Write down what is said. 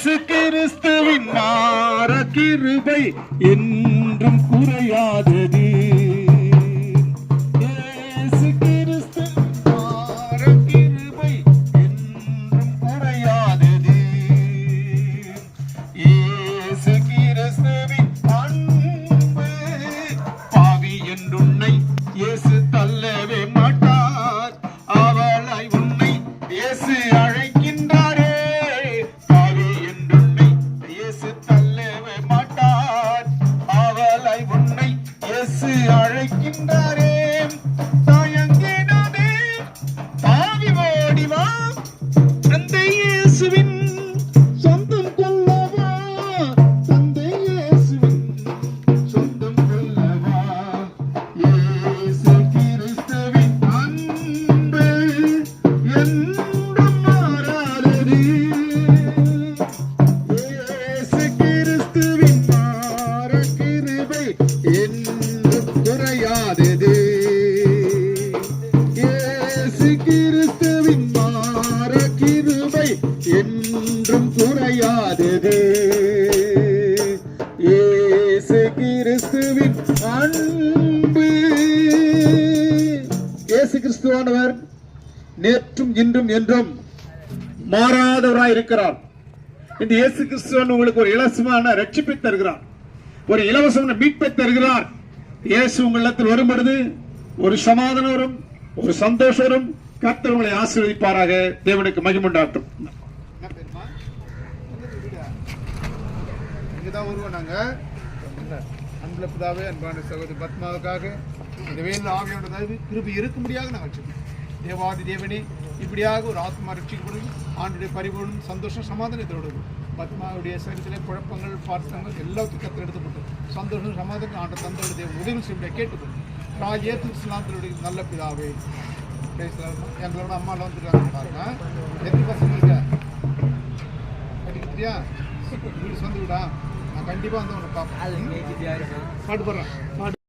இயேசு கிறிஸ்துவின் மாற கிருபை என்றும் குறையாதது. இயேசு கிறிஸ்துவின் மாற கிருபை என்றும் குறையாதது. இயேசு கிறிஸ்துவின் அன்பு பாவி என்றுன்னை இயேசு தள்ளவே மாட்டார். அவளை உன்னை இயேசு அழைக்கின்றாரே. பாவி என்றுன்னை இயேசு தள்ளவே மாட்டார். அவளை உன்னை இயேசு அழைக்கின்றாரே. தயங்கினாதே பாவி ஓடி வா, தந்தை இயேசுவின் சொந்தம் கொள்ளவா. தந்தை இயேசுவின் சொந்தம் கொள்ளவா. இயேசு கிறிஸ்துவின் அன்பு என்றும் மாறாதது. இயேசு கிறிஸ்துவின் மாற கிருபை என்றும் குறையாதது. இயேசு கிறிஸ்துவின் மாற கிருபை என்றும் குறையாதது. இயேசு கிறிஸ்துவின் அன்பு. இயேசு கிறிஸ்துவானவர் நேற்றும் இன்றும் என்றும் மாறாதவராய் இருக்கிறார். இந்த இயேசு கிறிஸ்துவன் உங்களுக்கு ஒரு இலவசமான ரட்சிப்பை தருகிறார், ஒரு இலவசமான மீட்பை தருகிறார். இயேசு உங்களிடத்தில் வரும் பொழுது ஒரு சமாதானம் வரும், ஒரு சந்தோஷம் வரும். கர்த்தர் உங்களை ஆசீர்வதிப்பாராக. தேவனுக்கு மகிமை உண்டாகட்டும். இங்கதான் உருவானாங்க. அன்புள்ள பிதாவே, அன்பான சகோதரி பத்மாவுக்காக இந்த வேலையில் ஆவியோட தயவு கிருபை இருக்க முடியாது நாங்கள் வச்சுக்கோம். தேவாதி தேவனே, இப்படியாக ஒரு ஆத்மா ரட்சிக்கப்படும் ஆண்டுடைய பரிபூர்ணம் சந்தோஷம் சமாதானத்தோடு பத்மாவுடைய சரீரத்திலே குழப்பங்கள் பார்த்தங்கள் எல்லாத்தையும் கற்று எடுத்துப்பட்டு சந்தோஷம் சமாதானம் ஆண்டு தந்தோட தேவ உதவி செய்ய கேட்டுக்கொண்டு ராஜேத்து இஸ்லாத்தினுடைய நல்ல பிதாவே பேசலாம். எங்களோட அம்மாவில் வந்துருக்காங்க பாருங்க. எத்தனை பசங்க இருக்கா படிக்கிறியா? வீடு சொந்த வீடா? நான் கண்டிப்பாக வந்து உனக்கு பார்ப்பேன். பாட்டு போடுறேன்.